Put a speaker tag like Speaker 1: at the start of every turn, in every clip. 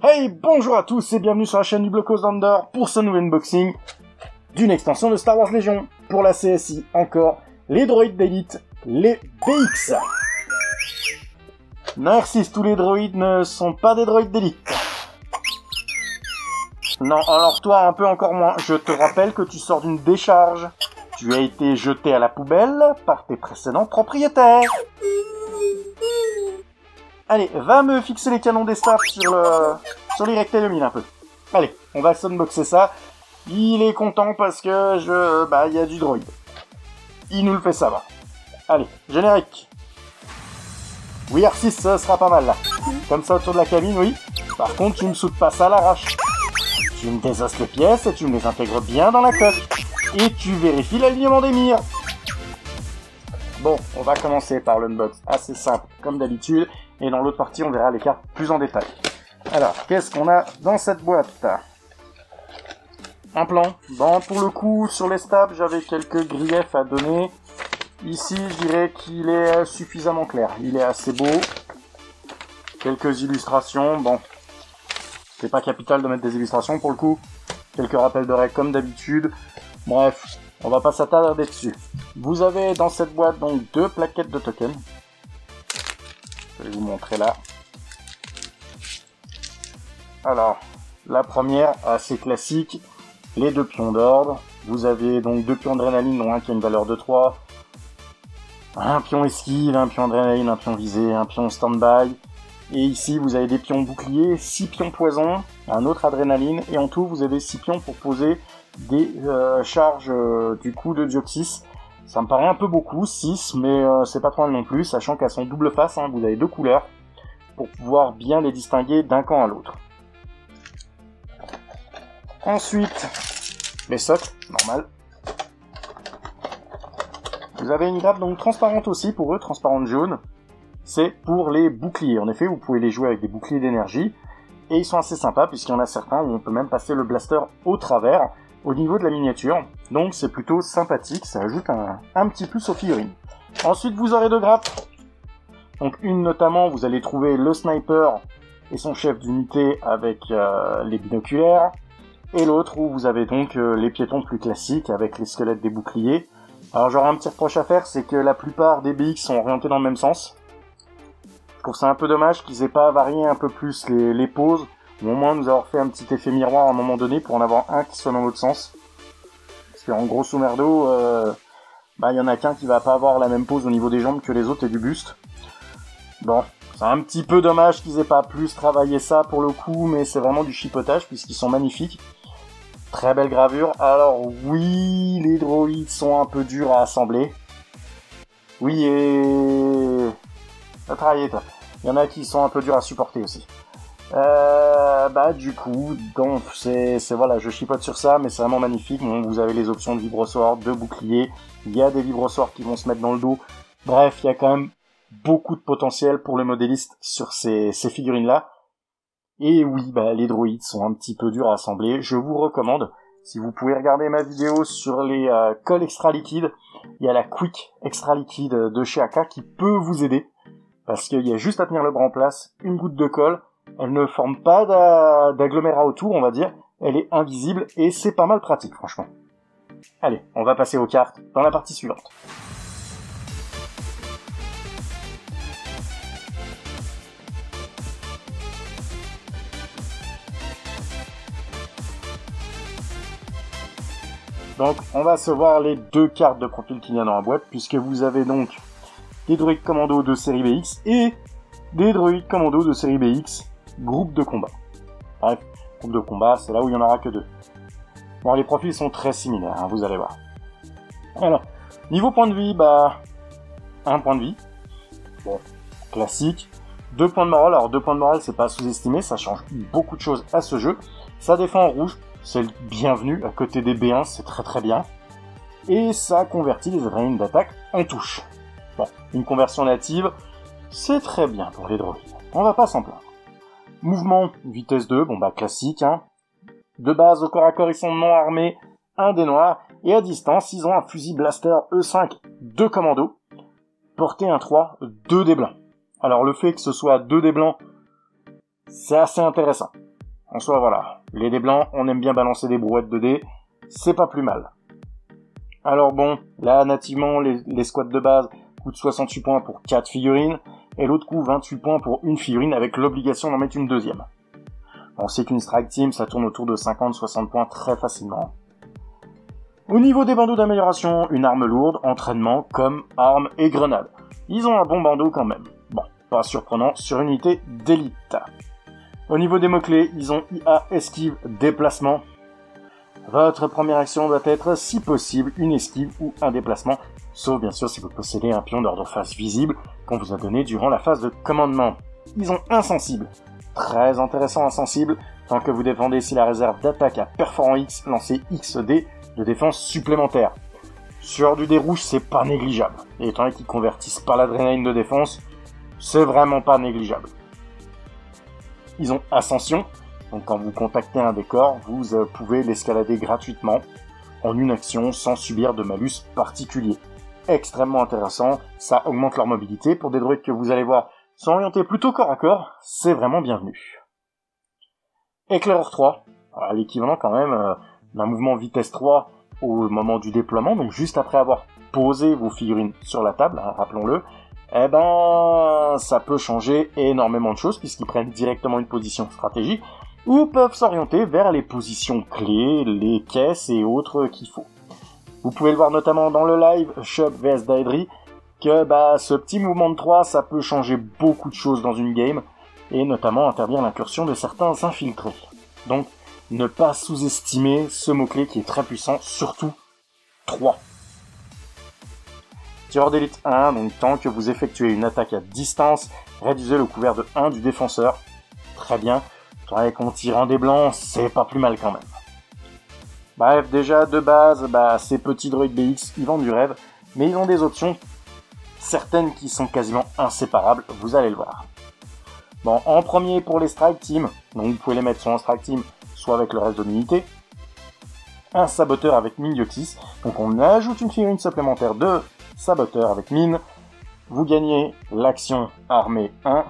Speaker 1: Hey, bonjour à tous et bienvenue sur la chaîne du Blocos d'Andor pour ce nouvel unboxing d'une extension de Star Wars Légion pour la CSI, encore les droïdes d'élite, les BX. Merci, tous les droïdes ne sont pas des droïdes d'élite. Non, alors toi un peu encore moins, je te rappelle que tu sors d'une décharge. Tu as été jeté à la poubelle par tes précédents propriétaires. Allez, va me fixer les canons des staffs sur les rectiliomines un peu. Allez, on va s'unboxer ça. Il est content parce que il y a du droïde. Il nous le fait savoir. Allez, générique. Oui, R6, ça sera pas mal là. Comme ça autour de la cabine, oui. Par contre, tu me sautes pas ça à l'arrache. Tu me désosses les pièces et tu me les intègres bien dans la coque. Et tu vérifies l'alignement des mires. Bon, on va commencer par l'unbox assez simple, comme d'habitude. Et dans l'autre partie, on verra les cartes plus en détail. Alors, qu'est-ce qu'on a dans cette boîte? Un plan. Bon, pour le coup, sur les stabs, j'avais quelques griefs à donner. Ici, je dirais qu'il est suffisamment clair. Il est assez beau. Quelques illustrations. Bon, c'est pas capital de mettre des illustrations pour le coup. Quelques rappels de règles comme d'habitude. Bref, on va pas s'attarder dessus. Vous avez dans cette boîte donc 2 plaquettes de tokens. Je vais vous montrer là. Alors, la première, assez classique, les 2 pions d'ordre. Vous avez donc 2 pions d'adrénaline, dont un qui a une valeur de 3. Un pion esquive, un pion adrénaline, un pion visée, un pion stand-by. Et ici, vous avez des pions boucliers, 6 pions poison, un autre adrénaline. Et en tout, vous avez 6 pions pour poser des charges du coup de Dioxys. Ça me paraît un peu beaucoup, 6, mais c'est pas trop mal non plus, sachant qu'elles sont double face, hein, vous avez 2 couleurs, pour pouvoir bien les distinguer d'un camp à l'autre. Ensuite, les socles, normal. Vous avez une grappe donc transparente aussi pour eux, transparente jaune. C'est pour les boucliers. En effet, vous pouvez les jouer avec des boucliers d'énergie, et ils sont assez sympas, puisqu'il y en a certains où on peut même passer le blaster au travers, au niveau de la miniature, donc c'est plutôt sympathique, ça ajoute un petit plus aux figurines. Ensuite vous aurez 2 grappes, donc une notamment vous allez trouver le sniper et son chef d'unité avec les binoculaires, et l'autre où vous avez donc les piétons plus classiques avec les squelettes des boucliers. Alors j'aurais un petit reproche à faire, c'est que la plupart des BX sont orientés dans le même sens. Je trouve ça un peu dommage qu'ils aient pas varié un peu plus les poses, ou au moins nous avoir fait un petit effet miroir à un moment donné pour en avoir un qui soit dans l'autre sens. Parce qu'en grosso merdo, il y en a qu'un qui va pas avoir la même pose au niveau des jambes que les autres et du buste. Bon, c'est un petit peu dommage qu'ils aient pas plus travaillé ça pour le coup, mais c'est vraiment du chipotage puisqu'ils sont magnifiques. Très belle gravure. Alors oui, les droïdes sont un peu durs à assembler. Oui, et... t'as travaillé toi. Il y en a qui sont un peu durs à supporter aussi. Du coup, donc voilà, je chipote sur ça, mais c'est vraiment magnifique. Bon, vous avez les options de vibrossort, de bouclier, il y a des vibrosorts qui vont se mettre dans le dos. Bref, il y a quand même beaucoup de potentiel pour le modéliste sur ces figurines-là. Et oui, les droïdes sont un petit peu durs à assembler. Je vous recommande, si vous pouvez regarder ma vidéo sur les colles extra liquides, il y a la Quick extra liquide de chez AK qui peut vous aider. Parce qu'il y a juste à tenir le bras en place, une goutte de colle. Elle ne forme pas d'agglomérat autour, on va dire. Elle est invisible et c'est pas mal pratique, franchement. Allez, on va passer aux cartes dans la partie suivante. Donc, on va se voir les 2 cartes de profil qu'il y a dans la boîte, puisque vous avez donc des droïdes commando de série BX et des droïdes commando de série BX groupe de combat. Bref, groupe de combat, c'est là où il n'y en aura que 2. Bon, les profils sont très similaires, hein, vous allez voir. Alors, niveau point de vie, 1 point de vie. Bon, classique. 2 points de morale. Alors, 2 points de morale, c'est pas à sous-estimer, ça change beaucoup de choses à ce jeu. Ça défend en rouge, c'est le bienvenu. À côté des B1, c'est très très bien. Et ça convertit les adrénalines d'attaque en touche. Bon, une conversion native, c'est très bien pour les droïdes. On va pas s'en plaindre. Mouvement, vitesse 2, classique, hein. De base, au corps à corps, ils sont non armés, un des noirs, et à distance, ils ont un fusil blaster E5 de commando, portée 1-3, 2 dés blancs. Alors le fait que ce soit 2 dés blancs, c'est assez intéressant. En soi, voilà, les dés blancs, on aime bien balancer des brouettes de dés, c'est pas plus mal. Alors bon, là, nativement, les squads de base coûtent 68 points pour 4 figurines, et l'autre coûte 28 points pour une figurine avec l'obligation d'en mettre une deuxième. On sait qu'une strike team, ça tourne autour de 50-60 points très facilement. Au niveau des bandeaux d'amélioration, une arme lourde, entraînement, comme arme et grenade. Ils ont un bon bandeau quand même. Bon, pas surprenant sur une unité d'élite. Au niveau des mots-clés, ils ont IA, esquive, déplacement. Votre première action doit être, si possible, une esquive ou un déplacement, sauf bien sûr si vous possédez un pion d'ordre face visible qu'on vous a donné durant la phase de commandement. Ils ont insensible. Très intéressant insensible, tant que vous défendez si la réserve d'attaque a perforant X, lancez XD de défense supplémentaire. Sur du dé rouge, c'est pas négligeable. Et étant donné qu'ils convertissent par l'adrénaline de défense, c'est vraiment pas négligeable. Ils ont ascension, donc quand vous contactez un décor, vous pouvez l'escalader gratuitement en une action sans subir de malus particulier. Extrêmement intéressant, ça augmente leur mobilité. Pour des druides que vous allez voir sont orientés plutôt corps à corps, c'est vraiment bienvenu. Éclaireur 3, voilà, l'équivalent quand même d'un mouvement vitesse 3 au moment du déploiement, donc juste après avoir posé vos figurines sur la table, hein, rappelons-le, eh ben, ça peut changer énormément de choses puisqu'ils prennent directement une position stratégique ou peuvent s'orienter vers les positions clés, les caisses et autres qu'il faut. Vous pouvez le voir notamment dans le live Shop vs Daedry que ce petit mouvement de 3, ça peut changer beaucoup de choses dans une game et notamment interdire l'incursion de certains infiltrés. Donc, ne pas sous-estimer ce mot-clé qui est très puissant, surtout 3. Tireur d'élite 1, donc tant que vous effectuez une attaque à distance, réduisez le couvert de 1 du défenseur. Très bien. Quand on tire en des blancs, c'est pas plus mal quand même. Bref, déjà, de base, ces petits droïdes BX, ils vendent du rêve, mais ils ont des options, certaines qui sont quasiment inséparables, vous allez le voir. Bon, en premier pour les strike team, donc vous pouvez les mettre soit en strike team, soit avec le reste de l'unité. Un saboteur avec mine Dioxys, donc on ajoute une figurine supplémentaire de saboteur avec mine. Vous gagnez l'action armée 1.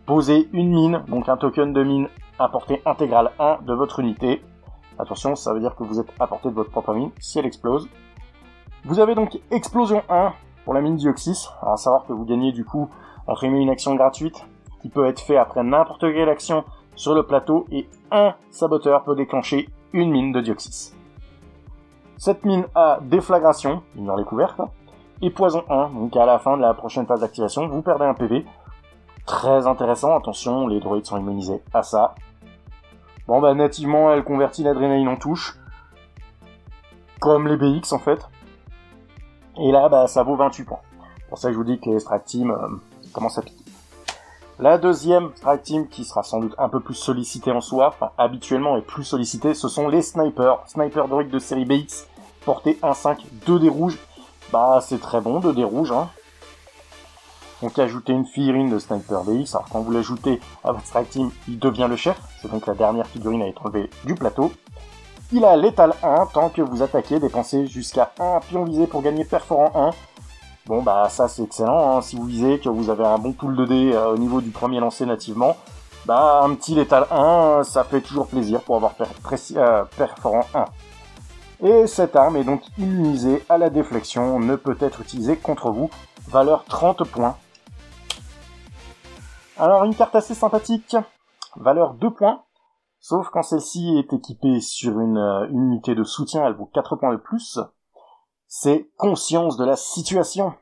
Speaker 1: Posez une mine, donc un token de mine à portée intégrale 1 de votre unité. Attention, ça veut dire que vous êtes à portée de votre propre mine si elle explose. Vous avez donc explosion 1 pour la mine Dioxys. Alors à savoir que vous gagnez du coup entre guillemets une action gratuite qui peut être faite après n'importe quelle action sur le plateau et un saboteur peut déclencher une mine de Dioxys. Cette mine a déflagration, ignore les couvertes, et poison 1, donc à la fin de la prochaine phase d'activation, vous perdez un PV. Très intéressant, attention, les droïdes sont immunisés à ça. Bon nativement, elle convertit l'adrénaline en touche, comme les BX en fait. Et là, ça vaut 28 points. C'est pour ça que je vous dis que les strike team commencent à piquer. La deuxième strike team, qui sera sans doute un peu plus sollicitée en soi, enfin habituellement et plus sollicitée, ce sont les snipers. Sniper droïdes de série BX, portée 1-5, 2 dés rouges. C'est très bon, 2 dés rouges, hein. Donc ajoutez une figurine de sniper BX, alors quand vous l'ajoutez à votre strike team, il devient le chef, c'est donc la dernière figurine à être enlevée du plateau. Il a létal 1, tant que vous attaquez, dépensez jusqu'à 1 pion visé pour gagner perforant 1. Bon ça c'est excellent, hein. Si vous visez que vous avez un bon pool de dés au niveau du premier lancer nativement, un petit létal 1, ça fait toujours plaisir pour avoir perforant 1. Et cette arme est donc immunisée à la déflexion, ne peut être utilisée contre vous, valeur 30 points. Alors une carte assez sympathique, valeur 2 points, sauf quand celle-ci est équipée sur une unité de soutien, elle vaut 4 points de plus. C'est conscience de la situation.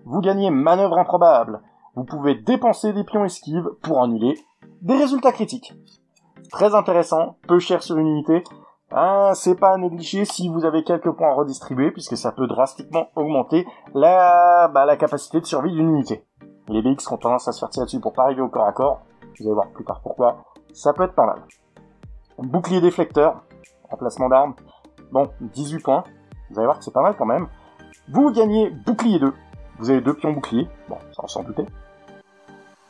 Speaker 1: Vous gagnez manœuvre improbable. Vous pouvez dépenser des pions esquives pour annuler des résultats critiques. Très intéressant, peu cher sur une unité. C'est pas à négliger si vous avez quelques points à redistribuer, puisque ça peut drastiquement augmenter la capacité de survie d'une unité. Les BX ont tendance à se faire tirer dessus pour pas arriver au corps à corps. Vous allez voir plus tard pourquoi. Ça peut être pas mal. Bouclier déflecteur, emplacement d'armes. Bon, 18 points. Vous allez voir que c'est pas mal quand même. Vous gagnez bouclier 2. Vous avez 2 pions bouclier. Bon, ça on s'en doutait.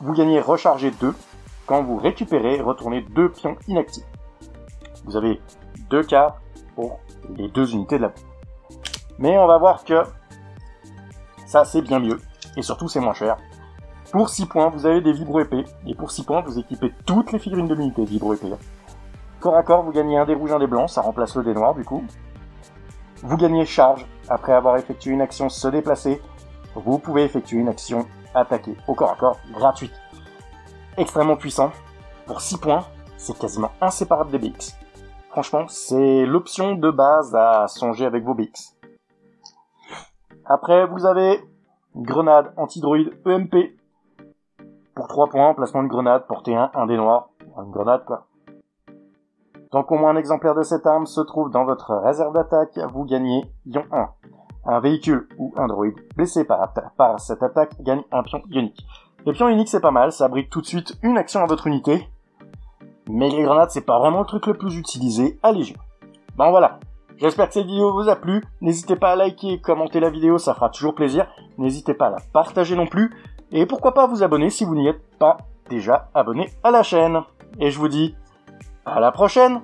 Speaker 1: Vous gagnez recharger 2. Quand vous récupérez, retournez 2 pions inactifs. Vous avez 2 cartes pour les 2 unités de la... Mais on va voir que ça c'est bien mieux. Et surtout c'est moins cher. Pour 6 points, vous avez des vibro-épées. Et pour 6 points, vous équipez toutes les figurines de l'unité vibro-épées. Corps à corps, vous gagnez un dé rouge, un dé blanc, ça remplace le dé noir du coup. Vous gagnez charge. Après avoir effectué une action se déplacer, vous pouvez effectuer une action attaquer au corps à corps gratuite. Extrêmement puissant. Pour 6 points, c'est quasiment inséparable des BX. Franchement, c'est l'option de base à songer avec vos BX. Après, vous avez grenade antidroïde EMP. Pour 3 points, placement de grenade, portée 1, un dé noir. Une grenade quoi. Tant qu'au moins un exemplaire de cette arme se trouve dans votre réserve d'attaque, vous gagnez ion 1. Un véhicule ou un droïde blessé par cette attaque gagne un pion ionique. Les pions ioniques c'est pas mal, ça abrite tout de suite une action à votre unité. Mais les grenades c'est pas vraiment le truc le plus utilisé à Légion. Bon voilà, j'espère que cette vidéo vous a plu. N'hésitez pas à liker et commenter la vidéo, ça fera toujours plaisir. N'hésitez pas à la partager non plus. Et pourquoi pas vous abonner si vous n'y êtes pas déjà abonné à la chaîne. Et je vous dis à la prochaine!